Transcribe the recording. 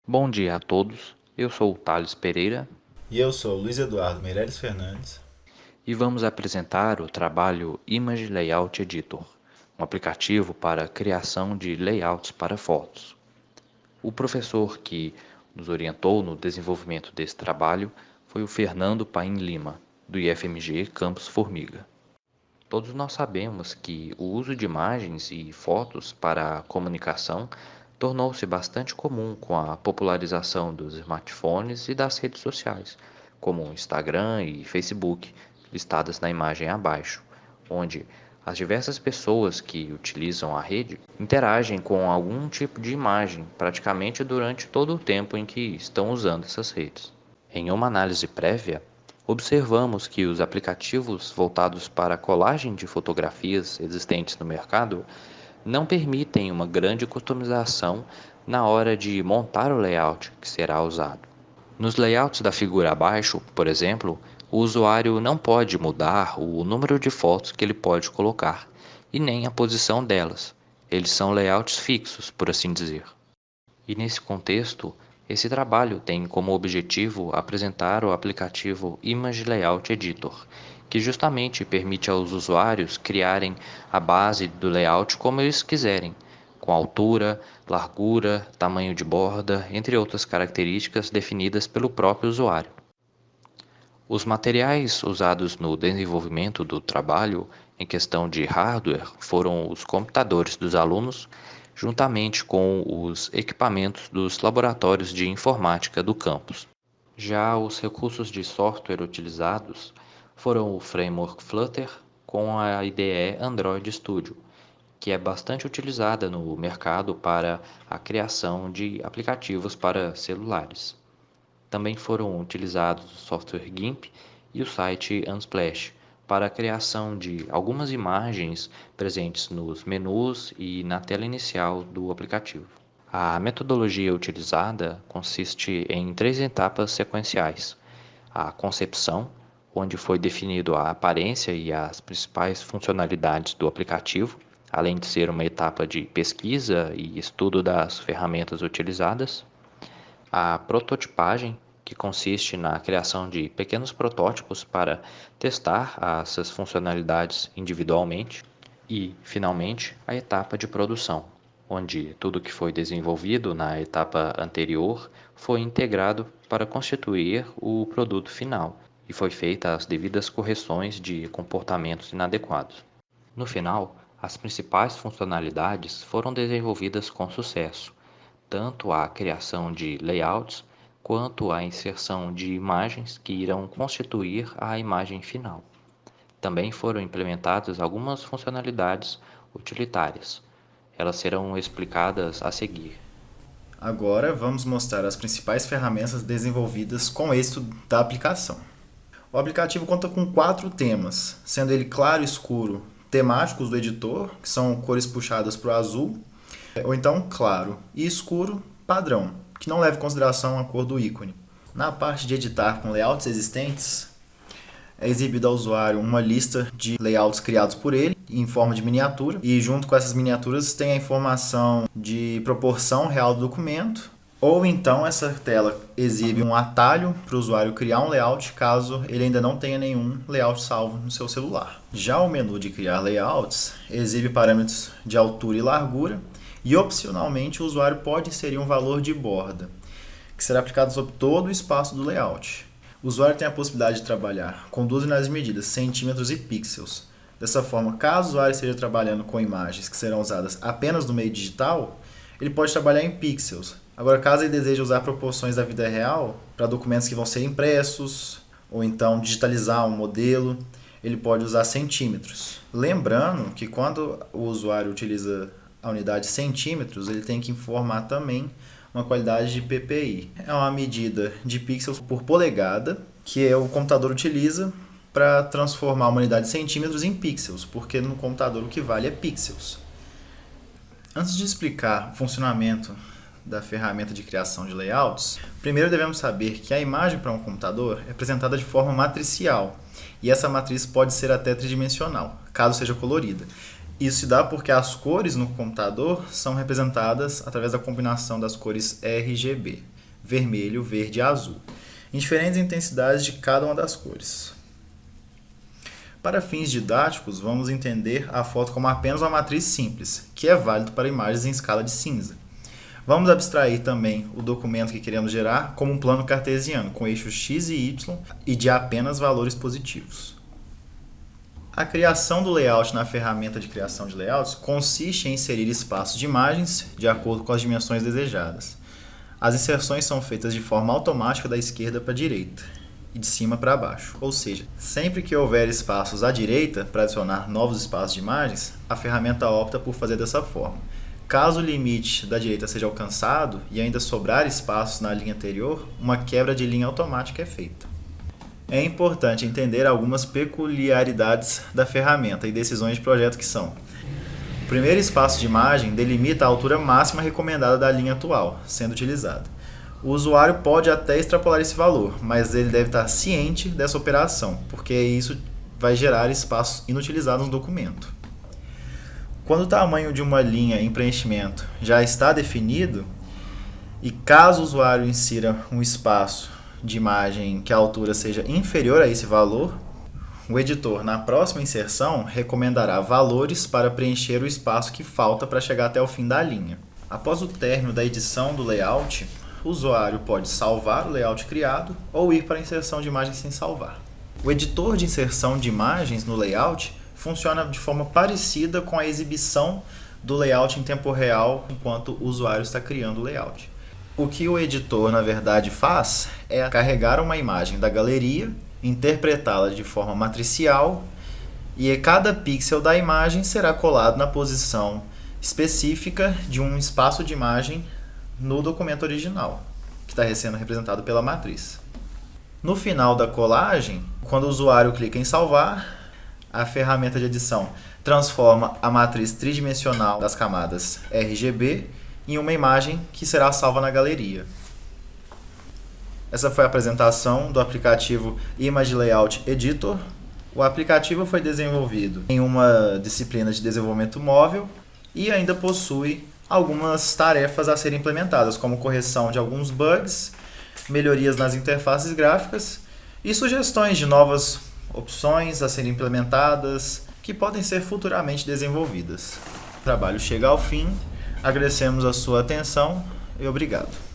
Bom dia a todos, eu sou o Thales Pereira E eu sou o Luiz Eduardo Meireles Fernandes. e vamos apresentar o trabalho Image Layout Editor, um aplicativo para criação de layouts para fotos. O professor que nos orientou no desenvolvimento desse trabalho foi o Fernando Paim Lima, do IFMG Campus Formiga. Todos nós sabemos que o uso de imagens e fotos para a comunicação tornou-se bastante comum com a popularização dos smartphones e das redes sociais, como o Instagram e Facebook, listadas na imagem abaixo, onde as diversas pessoas que utilizam a rede interagem com algum tipo de imagem praticamente durante todo o tempo em que estão usando essas redes. Em uma análise prévia, observamos que os aplicativos voltados para a colagem de fotografias existentes no mercado não permitem uma grande customização na hora de montar o layout que será usado. Nos layouts da figura abaixo, por exemplo, o usuário não pode mudar o número de fotos que ele pode colocar e nem a posição delas. Eles são layouts fixos, por assim dizer. E nesse contexto, esse trabalho tem como objetivo apresentar o aplicativo Image Layout Editor, que justamente permite aos usuários criarem a base do layout como eles quiserem, com altura, largura, tamanho de borda, entre outras características definidas pelo próprio usuário. Os materiais usados no desenvolvimento do trabalho em questão de hardware foram os computadores dos alunos, juntamente com os equipamentos dos laboratórios de informática do campus. Já os recursos de software utilizados foram o framework Flutter com a IDE Android Studio, que é bastante utilizada no mercado para a criação de aplicativos para celulares. Também foram utilizados o software GIMP e o site Unsplash para a criação de algumas imagens presentes nos menus e na tela inicial do aplicativo. A metodologia utilizada consiste em três etapas sequenciais: a concepção, onde foi definido a aparência e as principais funcionalidades do aplicativo, além de ser uma etapa de pesquisa e estudo das ferramentas utilizadas; a prototipagem, que consiste na criação de pequenos protótipos para testar essas funcionalidades individualmente; e, finalmente, a etapa de produção, onde tudo que foi desenvolvido na etapa anterior foi integrado para constituir o produto final e foi feita as devidas correções de comportamentos inadequados. No final, as principais funcionalidades foram desenvolvidas com sucesso, tanto a criação de layouts quanto a inserção de imagens que irão constituir a imagem final. Também foram implementadas algumas funcionalidades utilitárias. Elas serão explicadas a seguir. Agora vamos mostrar as principais ferramentas desenvolvidas com êxito da aplicação. O aplicativo conta com 4 temas, sendo ele claro e escuro temáticos do editor, que são cores puxadas para o azul, ou então claro e escuro padrão, que não leva em consideração a cor do ícone. Na parte de editar com layouts existentes, é exibida ao usuário uma lista de layouts criados por ele em forma de miniatura, e junto com essas miniaturas tem a informação de proporção real do documento, ou então essa tela exibe um atalho para o usuário criar um layout caso ele ainda não tenha nenhum layout salvo no seu celular. Já o menu de criar layouts exibe parâmetros de altura e largura, e opcionalmente o usuário pode inserir um valor de borda, que será aplicado sobre todo o espaço do layout. O usuário tem a possibilidade de trabalhar com duas unidades de medidas, centímetros e pixels. Dessa forma, caso o usuário esteja trabalhando com imagens que serão usadas apenas no meio digital, ele pode trabalhar em pixels. Agora, caso ele deseje usar proporções da vida real para documentos que vão ser impressos, ou então digitalizar um modelo, ele pode usar centímetros. Lembrando que quando o usuário utiliza a unidade centímetros, ele tem que informar também uma qualidade de PPI. É uma medida de pixels por polegada que o computador utiliza para transformar uma unidade de centímetros em pixels, porque no computador o que vale é pixels. Antes de explicar o funcionamento da ferramenta de criação de layouts, primeiro devemos saber que a imagem para um computador é apresentada de forma matricial, e essa matriz pode ser até tridimensional, caso seja colorida. Isso se dá porque as cores no computador são representadas através da combinação das cores RGB. vermelho, verde e azul, em diferentes intensidades de cada uma das cores. Para fins didáticos, vamos entender a foto como apenas uma matriz simples, que é válido para imagens em escala de cinza. Vamos abstrair também o documento que queremos gerar como um plano cartesiano, com eixos x e y e de apenas valores positivos. A criação do layout na ferramenta de criação de layouts consiste em inserir espaços de imagens de acordo com as dimensões desejadas. As inserções são feitas de forma automática da esquerda para a direita e de cima para baixo, ou seja, sempre que houver espaços à direita para adicionar novos espaços de imagens, a ferramenta opta por fazer dessa forma. Caso o limite da direita seja alcançado e ainda sobrar espaços na linha anterior, uma quebra de linha automática é feita. É importante entender algumas peculiaridades da ferramenta e decisões de projeto que são: o primeiro espaço de imagem delimita a altura máxima recomendada da linha atual sendo utilizada. O usuário pode até extrapolar esse valor, mas ele deve estar ciente dessa operação, porque isso vai gerar espaços inutilizados no documento. Quando o tamanho de uma linha em preenchimento já está definido, e caso o usuário insira um espaço de imagem que a altura seja inferior a esse valor, o editor, na próxima inserção, recomendará valores para preencher o espaço que falta para chegar até o fim da linha. Após o término da edição do layout, o usuário pode salvar o layout criado ou ir para a inserção de imagem sem salvar. O editor de inserção de imagens no layout funciona de forma parecida com a exibição do layout em tempo real enquanto o usuário está criando o layout. O que o editor, na verdade, faz é carregar uma imagem da galeria, interpretá-la de forma matricial e cada pixel da imagem será colado na posição específica de um espaço de imagem no documento original, que está sendo representado pela matriz. No final da colagem, quando o usuário clica em salvar, a ferramenta de edição transforma a matriz tridimensional das camadas RGB em uma imagem que será salva na galeria. Essa foi a apresentação do aplicativo Image Layout Editor. O aplicativo foi desenvolvido em uma disciplina de desenvolvimento móvel e ainda possui algumas tarefas a serem implementadas, como correção de alguns bugs, melhorias nas interfaces gráficas e sugestões de novas opções a serem implementadas que podem ser futuramente desenvolvidas. O trabalho chega ao fim, agradecemos a sua atenção e obrigado.